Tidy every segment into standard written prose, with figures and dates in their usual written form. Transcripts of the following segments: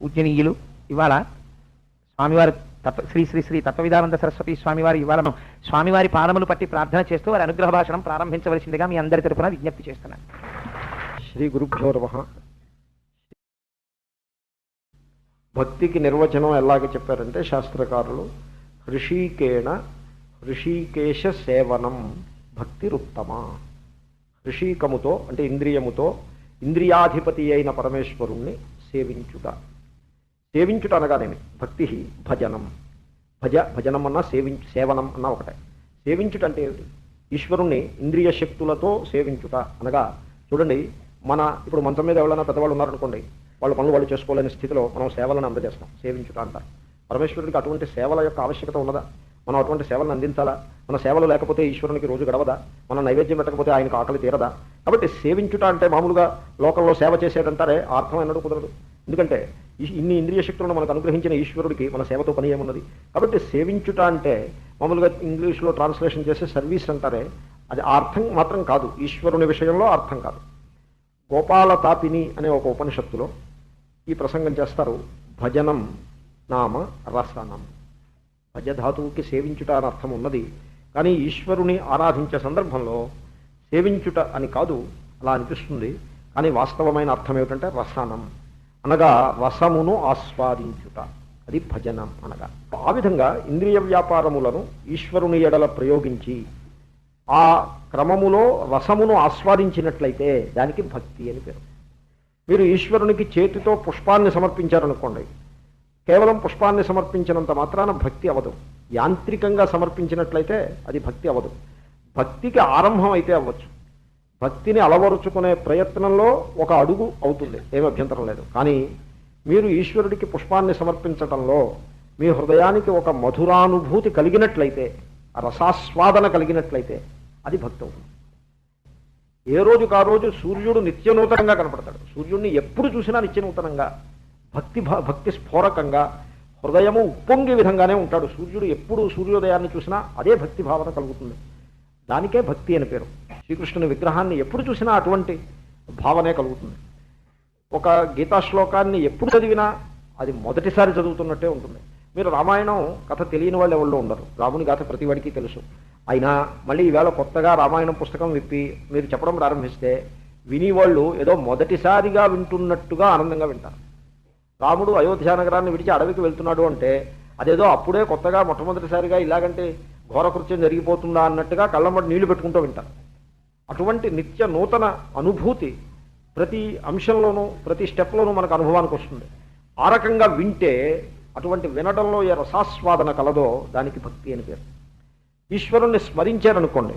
పూజనీయులు ఇవాళ స్వామివారి శ్రీ శ్రీ శ్రీ తత్వవిధానంద సరస్వతి స్వామివారి ఇవాళ స్వామివారి పాదములు పట్టి ప్రార్థన చేస్తూ వారి అనుగ్రహ భాషణం ప్రారంభించవలసిందిగా మీ అందరి తరపున విజ్ఞప్తి చేస్తున్నాను. శ్రీ గురుభ్యో నమః. భక్తికి నిర్వచనం ఎలాగ చెప్పారంటే శాస్త్రకారులు హృషీకేశ సేవనం భక్తిరుత్తమ. హృషీకముతో అంటే ఇంద్రియముతో ఇంద్రియాధిపతి అయిన పరమేశ్వరుణ్ణి సేవించుట. సేవించుట అనగానేమి? భక్తి భజనం. భజనం అన్నా సేవనం అన్నా ఒకటే. సేవించుట అంటే ఏమిటి? ఈశ్వరుణ్ణి ఇంద్రియ శక్తులతో సేవించుట అనగా, చూడండి, ఇప్పుడు మంచం మీద ఎవరైనా పెద్దవాళ్ళు ఉన్నారనుకోండి, వాళ్ళ పనులు వాళ్ళు చేసుకోలేని స్థితిలో మనం సేవలను అందజేస్తాం, సేవించుట అంటారు. పరమేశ్వరుడికి అటువంటి సేవల యొక్క ఆవశ్యకత ఉన్నదా? మనం అటువంటి సేవలను అందించాలా? మన సేవలు లేకపోతే ఈశ్వరునికి రోజు గడవదా? మన నైవేద్యం పెట్టకపోతే ఆయనకు ఆకలి తీరదా? కాబట్టి సేవించుట అంటే మామూలుగా లోకంలో సేవ చేసేటంటారే అర్థం ఎన్నడూ కుదరదు. ఎందుకంటే ఇన్ని ఇంద్రియ శక్తులను మనకు అనుగ్రహించిన ఈశ్వరుడికి మన సేవతో పని ఏమున్నది? కాబట్టి సేవించుట అంటే మామూలుగా ఇంగ్లీష్లో ట్రాన్స్లేషన్ చేసే సర్వీస్ అంటారే, అది అర్థం మాత్రం కాదు, ఈశ్వరుని విషయంలో అర్థం కాదు. గోపాల తాపిని అనే ఒక ఉపనిషత్తులో ఈ ప్రసంగం చేస్తారు. భజనం నామ రసనం. భజధాతువుకి సేవించుట అని అర్థం ఉన్నది, కానీ ఈశ్వరుని ఆరాధించే సందర్భంలో సేవించుట అని కాదు, అలా అనిపిస్తుంది. కానీ వాస్తవమైన అర్థం ఏమిటంటే రసనం అనగా రసమును ఆస్వాదించుట, అది భజనం అనగా. ఆ విధంగా ఇంద్రియ వ్యాపారములను ఈశ్వరుని ఎడల ప్రయోగించి ఆ క్రమములో రసమును ఆస్వాదించినట్లయితే దానికి భక్తి అని పేరు. మీరు ఈశ్వరునికి చేతితో పుష్పాన్ని సమర్పించారనుకోండి, కేవలం పుష్పాన్ని సమర్పించినంత మాత్రాన భక్తి అవదు. యాంత్రికంగా సమర్పించినట్లయితే అది భక్తి అవదు. భక్తికి ఆరంభం అయితే అవ్వచ్చు, భక్తిని అలవరుచుకునే ప్రయత్నంలో ఒక అడుగు అవుతుంది, ఏమి అభ్యంతరం లేదు. కానీ మీరు ఈశ్వరుడికి పుష్పాన్ని సమర్పించటంలో మీ హృదయానికి ఒక మధురానుభూతి కలిగినట్లయితే, ఆ రసాస్వాదన కలిగినట్లయితే అది భక్తి అవుతుంది. ఏ రోజుకు ఆ రోజు సూర్యుడు నిత్యనూతనంగా కనపడతాడు. సూర్యుడిని ఎప్పుడు చూసినా నిత్యనూతనంగా, భక్తి స్ఫోరకంగా, హృదయము ఉప్పొంగే విధంగానే ఉంటాడు. సూర్యుడు ఎప్పుడు సూర్యోదయాన్ని చూసినా అదే భక్తి భావన కలుగుతుంది. దానికే భక్తి అని పేరు. శ్రీకృష్ణుని విగ్రహాన్ని ఎప్పుడు చూసినా అటువంటి భావనే కలుగుతుంది. ఒక గీతా శ్లోకాన్ని ఎప్పుడు చదివినా అది మొదటిసారి చదువుతున్నట్టే ఉంటుంది. మీరు రామాయణం కథ తెలియని వాళ్ళు ఎవరు ఉండరు. రాముని గాథ ప్రతి వాడికి తెలుసు. అయినా మళ్ళీ ఈవేళ కొత్తగా రామాయణం పుస్తకం విప్పి మీరు చెప్పడం ప్రారంభిస్తే వినివాళ్ళు ఏదో మొదటిసారిగా వింటున్నట్టుగా ఆనందంగా వింటారు. రాముడు అయోధ్య నగరాన్ని విడిచి అడవికి వెళ్తున్నాడు అంటే అదేదో అప్పుడే కొత్తగా మొట్టమొదటిసారిగా ఇలాగంటే ఘోరకృత్యం జరిగిపోతుందా అన్నట్టుగా కళ్ళమ్మటి నీళ్లు పెట్టుకుంటూ వింటారు. అటువంటి నిత్య నూతన అనుభూతి ప్రతి అంశంలోనూ ప్రతి స్టెప్లోనూ మనకు అనుభవానికి వస్తుంది. ఆ రకంగా వింటే అటువంటి వినడంలో ఏ రసాస్వాదన కలదో దానికి భక్తి అని పేరు. ఈశ్వరుణ్ణి స్మరించారనుకోండి,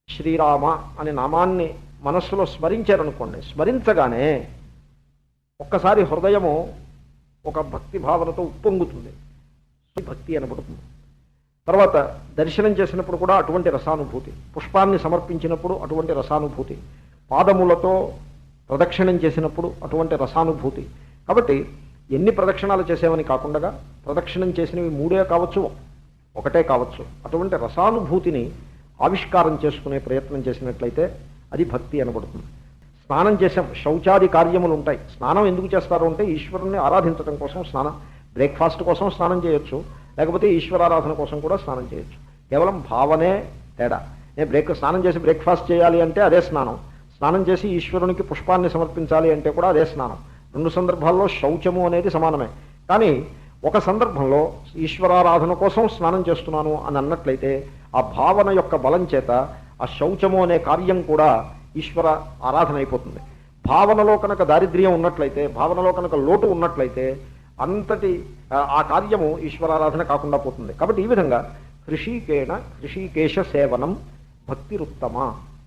శ్రీరామ అనే నామాన్ని మనస్సులో స్మరించారనుకోండి, స్మరించగానే ఒక్కసారి హృదయము ఒక భక్తి భావనతో ఉప్పొంగుతుంది, భక్తి అనబడుతుంది. తర్వాత దర్శనం చేసినప్పుడు కూడా అటువంటి రసానుభూతి, పుష్పాన్ని సమర్పించినప్పుడు అటువంటి రసానుభూతి, పాదములతో ప్రదక్షిణం చేసినప్పుడు అటువంటి రసానుభూతి. కాబట్టి ఎన్ని ప్రదక్షిణాలు చేసేవని కాకుండా ప్రదక్షిణం చేసినవి 3 కావచ్చు, 1 కావచ్చు, అటువంటి రసానుభూతిని ఆవిష్కారం చేసుకునే ప్రయత్నం చేసినట్లయితే అది భక్తి అనబడుతుంది. స్నానం చేసాం, శౌచాది కార్యములు ఉంటాయి. స్నానం ఎందుకు చేస్తారు అంటే ఈశ్వరుణ్ణి ఆరాధించడం కోసం స్నానం. బ్రేక్ఫాస్ట్ కోసం స్నానం చేయొచ్చు, లేకపోతే ఈశ్వరారాధన కోసం కూడా స్నానం చేయొచ్చు. కేవలం భావనే తేడా. నేను స్నానం చేసి బ్రేక్ఫాస్ట్ చేయాలి అంటే అదే స్నానం, స్నానం చేసి ఈశ్వరునికి పుష్పాన్ని సమర్పించాలి అంటే కూడా అదే స్నానం. 2 సందర్భాల్లో శౌచము అనేది సమానమే. కానీ ఒక సందర్భంలో ఈశ్వరారాధన కోసం స్నానం చేస్తున్నాను అని అన్నట్లయితే ఆ భావన యొక్క బలం చేత ఆ శౌచము అనే కార్యం కూడా ఈశ్వర ఆరాధన అయిపోతుంది. భావనలో కనుక దారిద్ర్యం ఉన్నట్లయితే, భావనలో కనుక లోటు ఉన్నట్లయితే అంతటి ఆ కార్యము ఈశ్వరారాధన కాకుండా పోతుంది. కాబట్టి ఈ విధంగా హృషీకేశ సేవనం భక్తిరుత్తమ